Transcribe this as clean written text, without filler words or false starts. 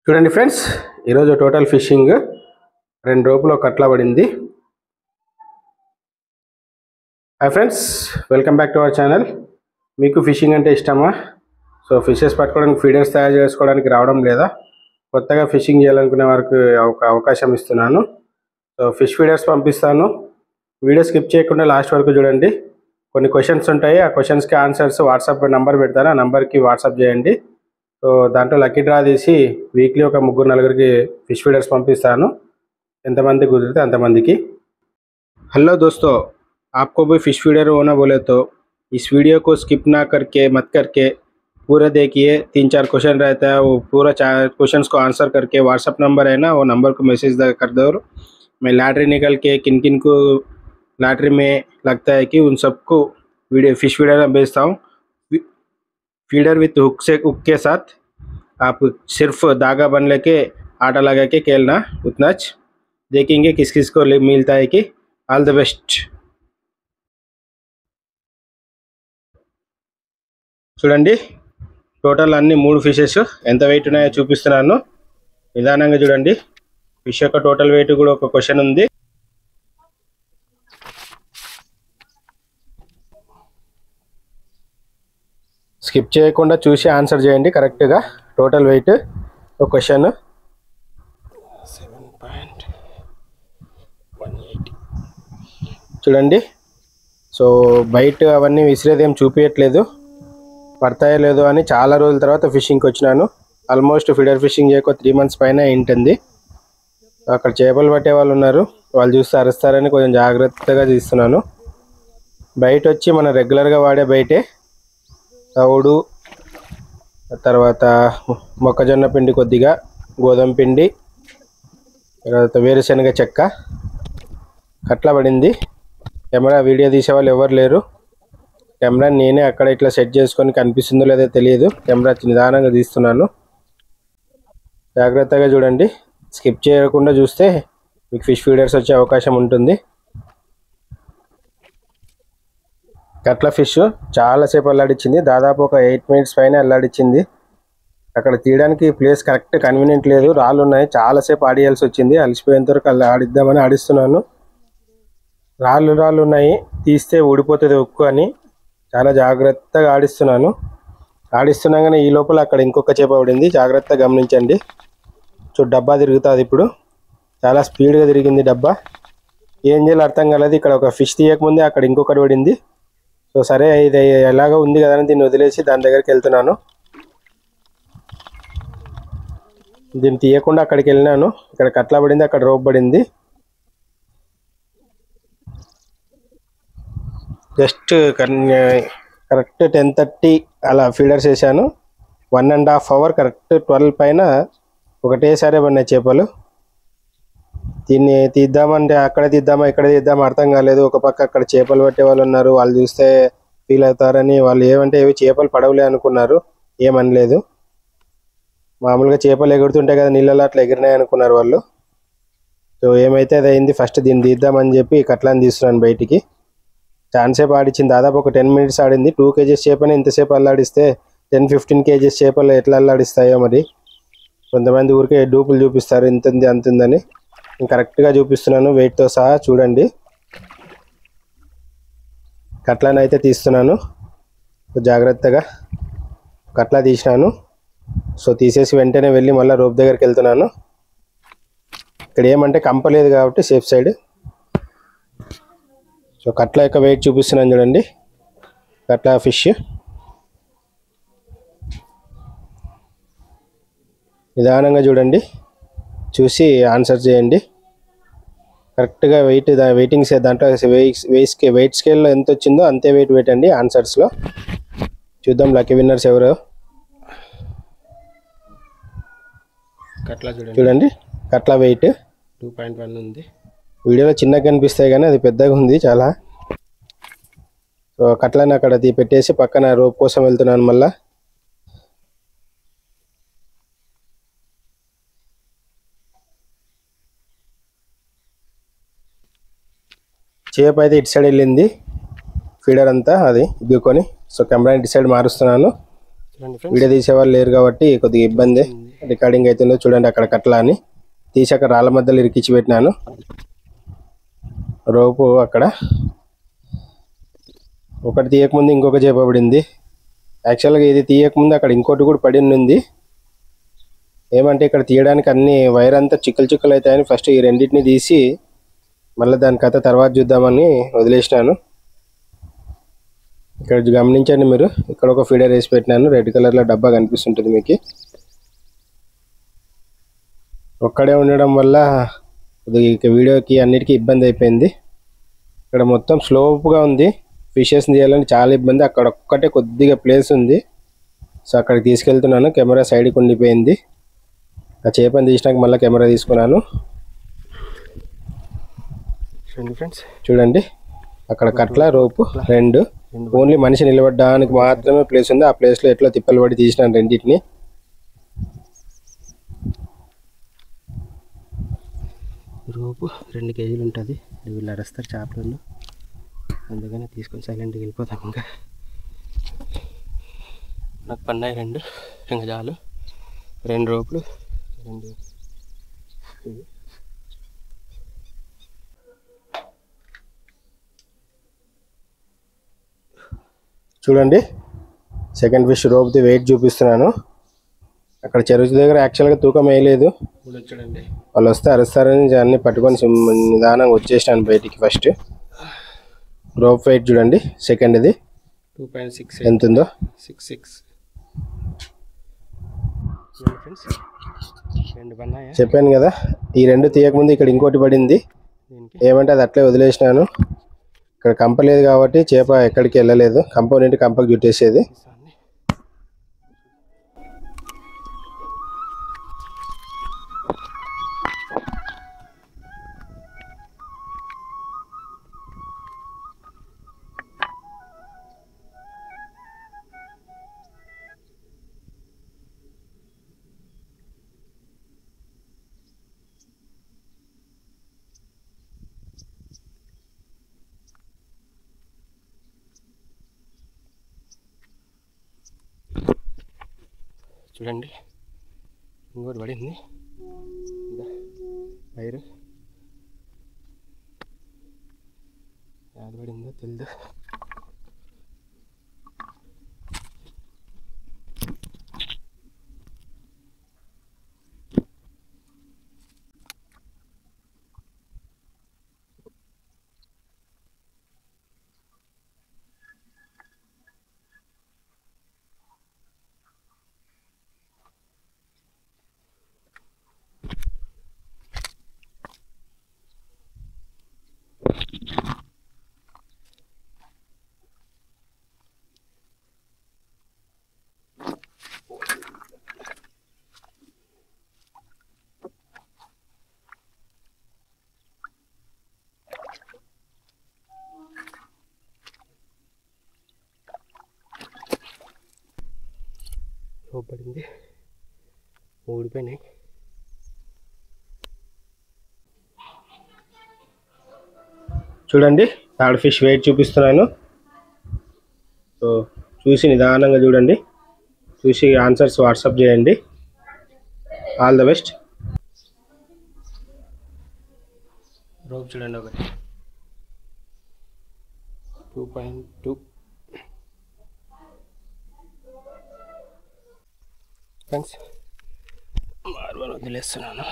చూడండి ఫ్రెండ్స్, ఈరోజు total fishing 2 రోపులో కట్ల పడింది. Hi friends, welcome back to our channel. మీకు ఫిషింగ్ అంటే ఇష్టమా? సో ఫిషెస్ పట్టుకోవడానికి ఫీడర్స్ తయారు చేసుకోవడానికి రావడం లేదా? కొత్తగా ఫిషింగ్ చేయాలనుకునే వారికి ఒక అవకాశం ఇస్తున్నాను. సో ఫిష్ ఫీడర్స్ పంపిస్తాను. వీడియో స్కిప్ చేయకుండా లాస్ట్ వరకు చూడండి. కొన్ని క్వశ్చన్స్ ఉంటాయి, ఆ క్వశ్చన్స్కి ఆన్సర్స్ వాట్సాప్ నెంబర్ పెడతాను, ఆ నెంబర్కి వాట్సాప్ చేయండి. సో దాంట్లో లక్కీ డ్రా తీసి వీక్లీ ఒక 3-4 फिश फीडर्स पंपिस्तानु, ఎంతమంది కుదిరితే అంతమందికి. हेलो दोस्तों, आपको भी फिश फीडर होना बोले तो इस वीडियो को स्किप ना करके मत करके पूरा देखिए. 3-4 क्वेश्चन रहता है, वो पूरा क्वेश्चंस को आंसर करके व्हाट्सअप नंबर है ना, वो नंबर को मैसेज कर दो. मैं लॉटरी निकल के किन किन को लॉटरी में लगता है कि उन सबको वीडियो फिश फीडर में भेजता हूँ. फीडर विथ हुक के साथ आप सिर्फ धागा बन लेके आटा लगा के खेलना, उतना देखेंगे किस किस को मिलता है कि. All the best. చూడండి, టోటల్ అన్ని 3 ఫిషెస్ ఎంత వెయిట్ ఉన్నాయో చూపిస్తున్నాను. నిదానంగా చూడండి. ఫిష్ యొక్క టోటల్ వెయిట్ కూడా ఒక క్వశ్చన్ ఉంది. స్కిప్ చేయకుండా చూసి ఆన్సర్ చేయండి కరెక్ట్గా. టోటల్ వెయిట్ ఒక క్వశ్చన్ 7.180 చూడండి. సో బయట అవన్నీ విసిరేదేం చూపించట్లేదు, పడతాయో లేదో అని. చాలా రోజుల తర్వాత ఫిషింగ్కి వచ్చినాను. ఆల్మోస్ట్ ఫీడర్ ఫిషింగ్ చేయక 3 months పైన ఉంటుంది. అక్కడ చేపలు పట్టే వాళ్ళు ఉన్నారు, వాళ్ళు చూస్తే అరుస్తారని కొంచెం జాగ్రత్తగా తీస్తున్నాను. బయట వచ్చి మనం రెగ్యులర్గా వాడే బయటే తవుడు, తర్వాత మొక్కజొన్న పిండి, కొద్దిగా గోధుమ పిండి, తర్వాత వేరుశనగ చెక్క కట్ల పడింది. కెమెరా వీడియో తీసేవాళ్ళు ఎవరు లేరు. కెమెరా నేనే అక్కడ ఇట్లా సెట్ చేసుకొని, కనిపిస్తుందో లేదో తెలియదు, కెమెరా నిదానంగా తీస్తున్నాను. జాగ్రత్తగా చూడండి, స్కిప్ చేయకుండా చూస్తే మీకు ఫిష్ ఫీడర్స్ వచ్చే అవకాశం ఉంటుంది. కట్ల ఫిష్ చాలాసేపు అల్లాడిచ్చింది, దాదాపు ఒక 8 minutes పైన అల్లాడిచ్చింది. అక్కడ తీయడానికి ప్లేస్ కరెక్ట్ కన్వీనియంట్ లేదు, రాళ్ళు ఉన్నాయి, చాలాసేపు ఆడియాల్సి వచ్చింది. అలసిపోయేంత వరకు ఆడిద్దామని ఆడిస్తున్నాను. రాళ్ళు ఉన్నాయి, తీస్తే ఊడిపోతుంది ఉక్కు అని చాలా జాగ్రత్తగా ఆడిస్తున్నాను. ఆడిస్తున్నాగానే ఈ లోపల అక్కడ ఇంకొక చేప పడింది, జాగ్రత్తగా గమనించండి. డబ్బా తిరుగుతుంది ఇప్పుడు, చాలా స్పీడ్గా తిరిగింది డబ్బా. ఏం చేయాలో అర్థం కాలేదు. ఇక్కడ ఒక ఫిష్ తీయకముందే అక్కడ ఇంకొకటి పడింది. సో సరే, ఇది ఎలాగో ఉంది కదా అని దీన్ని వదిలేసి దాని దగ్గరికి వెళ్తున్నాను. దీన్ని తీయకుండా అక్కడికి వెళ్ళినాను. ఇక్కడ కట్ల పడింది, అక్కడ రోప్ పడింది. జస్ట్ కరెక్ట్ 10:30 అలా ఫీడర్స్ వేసాను. 1.5 hour కరెక్ట్ 12 పైన ఒకటేసారి పడినాయి చేపలు. దీన్ని తీద్దామంటే అక్కడ తీద్దామా ఇక్కడ తీద్దామా అర్థం కాలేదు. ఒక పక్క అక్కడ చేపలు పట్టే వాళ్ళు ఉన్నారు, వాళ్ళు చూస్తే ఫీల్ అవుతారని వాళ్ళు ఏమంటే ఏవి చేపలు పడవలే అనుకున్నారు, ఏమనలేదు. మామూలుగా చేపలు ఎగురుతుంటాయి కదా నీళ్ళలో, అట్లా ఎగిరినాయి అనుకున్నారు వాళ్ళు. సో ఏమైతే అది అయింది. ఫస్ట్ దీన్ని తీద్దామని చెప్పి కట్లని తీస్తున్నాను బయటికి. చాలాసేపు ఆడిచ్చింది, దాదాపు ఒక 10 minutes ఆడింది. 2 kgs చేపని ఇంతసేపు అల్లాడిస్తే 10-15 kgs చేపలు ఎట్లా అల్లాడిస్తాయో మరి. కొంతమంది ఊరికే డూపులు చూపిస్తారు, ఇంతుంది అంతుందని. నేను కరెక్ట్గా చూపిస్తున్నాను వెయిట్తో సహా. చూడండి, కట్లను అయితే తీస్తున్నాను జాగ్రత్తగా. కట్లా తీసినాను. సో తీసేసి వెంటనే వెళ్ళి మళ్ళీ రోప్ దగ్గరికి వెళ్తున్నాను. ఇక్కడ ఏమంటే కంపలేదు కాబట్టి సేఫ్ సైడ్. సో కట్ల యొక్క వెయిట్ చూపిస్తున్నాను చూడండి. కట్ల ఫిష్ నిదానంగా చూడండి, చూసి ఆన్సర్ చేయండి కరెక్ట్గా. వెయిటింగ్ దాంట్లో వెయిట్ స్కేల్లో ఎంత వచ్చిందో అంతే వెయిట్ పెట్టండి ఆన్సర్స్లో. చూద్దాం లక్కీ విన్నర్స్ ఎవరు. కట్ల చూడండి, కట్ల వెయిట్ 2.1 ఉంది. వీడియోలో చిన్నగా కనిపిస్తాయి కానీ అది పెద్దగా ఉంది చాలా. సో కట్లని అక్కడ పెట్టేసి పక్కన రోప్ కోసం వెళ్తున్నాను మళ్ళా. చేప అయితే ఇటు సైడ్ వెళ్ళింది, ఫీడర్ అంతా అది ఇగ్గుకొని. సో కెమెరా ఇటు సైడ్ మారుస్తున్నాను. వీడియో తీసేవాళ్ళు లేరు కాబట్టి కొద్దిగా ఇబ్బంది. రికార్డింగ్ అవుతుందో చూడండి. అక్కడ కట్ల అని తీసి అక్కడ రాళ్ళ మధ్యలో ఇరికించి పెట్టినాను. రోపు అక్కడ ఒకటి తీయకముందు ఇంకొక చేప పడింది. యాక్చువల్గా ఇది తీయకముందు అక్కడ ఇంకోటి కూడా పడి ఉంది. ఏమంటే ఇక్కడ తీయడానికి అన్ని వైర్ అంతా చిక్కులు అవుతాయని ఫస్ట్ ఈ రెండింటిని తీసి మళ్ళీ దాని కథ తర్వాత చూద్దామని వదిలేసినాను. ఇక్కడ గమనించండి మీరు, ఇక్కడ ఒక ఫీడర్ వేసి పెట్టినాను. రెడ్ కలర్లో డబ్బా కనిపిస్తుంటుంది మీకు. ఒక్కడే ఉండడం వల్ల ఇక వీడియోకి అన్నిటికీ ఇబ్బంది అయిపోయింది. ఇక్కడ మొత్తం స్లోప్గా ఉంది. ఫిషెస్ తీయాలని చాలా ఇబ్బంది. అక్కడ ఒక్కటే కొద్దిగా ప్లేస్ ఉంది. సో అక్కడికి తీసుకెళ్తున్నాను. కెమెరా సైడ్కి ఉండిపోయింది. ఆ చేపని తీసినాక మళ్ళీ కెమెరా తీసుకున్నాను. ఫ్రెండ్స్ చూడండి, అక్కడ కట్ల రోపు రెండు. ఓన్లీ మనిషి నిలబడడానికి మాత్రమే ప్లేస్ ఉంది. ఆ ప్లేస్లో ఎట్లా తిప్పలు పడి తీసినాను రెండింటిని. రోపు 2 కేజీలు ఉంటుంది. వీళ్ళు అరుస్తారు చేపలు, అందుకని తీసుకొని సైలెంట్గా వెళ్ళిపోతాం. ఇంకా నాకు పన్నాయి 2, ఇంకా చాలు. 2 రోపులు, 2 చూడండి. సెకండ్ ఫిష్ రోపుది వెయిట్ చూపిస్తున్నాను. అక్కడ చెరువు దగ్గర యాక్చువల్గా తూకం వేయలేదు. చూడండి, వాళ్ళు వస్తే అరుస్తారని అన్ని పట్టుకొని నిదానంగా వచ్చేసినాను బయటికి. ఫస్ట్ రోప్ వెయిట్ చూడండి. సెకండ్ది 2.6 ఎంత ఉందో, 66. చెప్పాను కదా, ఈ 2 తీయకముందు ఇక్కడ ఇంకోటి పడింది. ఏమంటే అది అట్లే వదిలేసినాను. ఇక్కడ కంప లేదు కాబట్టి చేప ఎక్కడికి వెళ్ళలేదు. కంప నుండి కంపకు చుట్టేసేది. చూడండి, ఇంకోటి పడింది. వైరు యాడ్ పడిందో తెలియదు. పడింది, ఊడిపోయినాయి. చూడండి, థర్డ్ ఫిష్ వెయిట్ చూపిస్తున్నాను. సో చూసి నిదానంగా చూడండి, చూసి ఆన్సర్స్ వాట్సాప్ చేయండి. All the best. రోప్ చూడండి, ఒకటి 2.2. ఫ్రెండ్స్ మార్బల్ వదిలేస్తున్నాను.